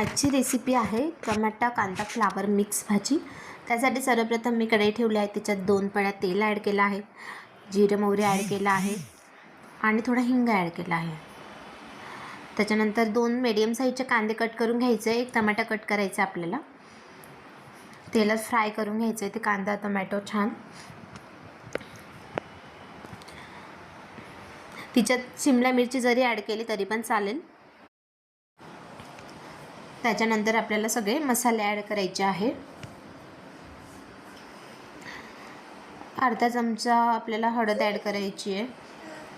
आजची रेसिपी आहे टमाटा कांदा फ्लावर मिक्स भाजी। त्यासाठी सर्वप्रथम मी कढई ठेवली आहे, त्याच्यात 2 पळ्या तेल ॲड केलं आहे, जिरे मोहरी ॲड केला आहे आणि थोडा हिंग ॲड केला आहे। त्याच्यानंतर 2 मीडियम साईजचे कांदे कट करून घ्यायचे, एक टमाटा कट करायचा आपल्याला। तेलात फ्राय करून घ्यायचे ते कांदा टोमॅटो छान। तिच्यात शिमला मिरची जरी ॲड केली तरी पण चालेल। त्याच्यानंतर आपल्याला सगळे मसाले ॲड करायचे आहे। अर्धा चमचा आपल्याला हळद ॲड करायची आहे।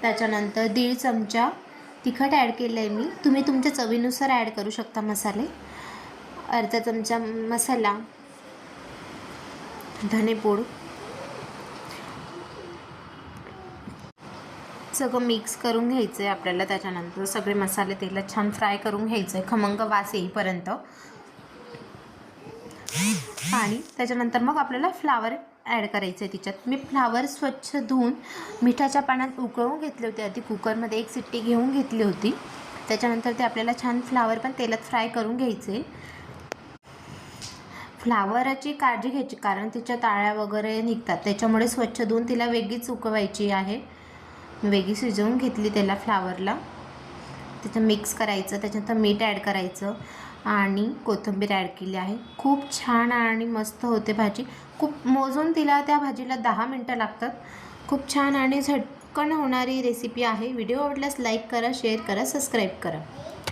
त्याच्यानंतर 1.5 चमचा तिखट ॲड केलं आहे मी, तुम्ही तुमच्या चवीनुसार ॲड करू शकता मसाले। अर्धा चमचा मसाला, धनेपूड, सगळं मिक्स करून घ्यायचं आहे आपल्याला। त्याच्यानंतर सगळे मसाले तेलात छान फ्राय करून घ्यायचे खमंग वास येईपर्यंत। आणि त्याच्यानंतर मग आपल्याला फ्लावर ॲड करायचं आहे तिच्यात। मी फ्लावर स्वच्छ धुवून मिठाच्या पाण्यात उकळून घेतले होते आधी, कुकरमध्ये 1 शिट्टी घेऊन घेतली होती। त्याच्यानंतर ते आपल्याला छान फ्लावर पण तेलात फ्राय करून घ्यायचे। फ्लावराची काळजी घ्यायची कारण तिच्या ताळ्या वगैरे निघतात, त्याच्यामुळे स्वच्छ धुवून तिला वेगळीच उकळवायची आहे। वेगळी शिजवून घेतली त्याला फ्लावरला। त्याचं मिक्स करायचं, त्याच्यानंतर मीठ ॲड करायचं आणि कोथिंबीर ॲड केली आहे। खूप छान आणि मस्त होते भाजी। खूप मोजून तिला त्या भाजीला 10 मिनटं लागतात। खूप छान आणि झटकन होणारी रेसिपी आहे। व्हिडिओ आवडल्यास लाईक करा, शेअर करा, सबस्क्राईब करा।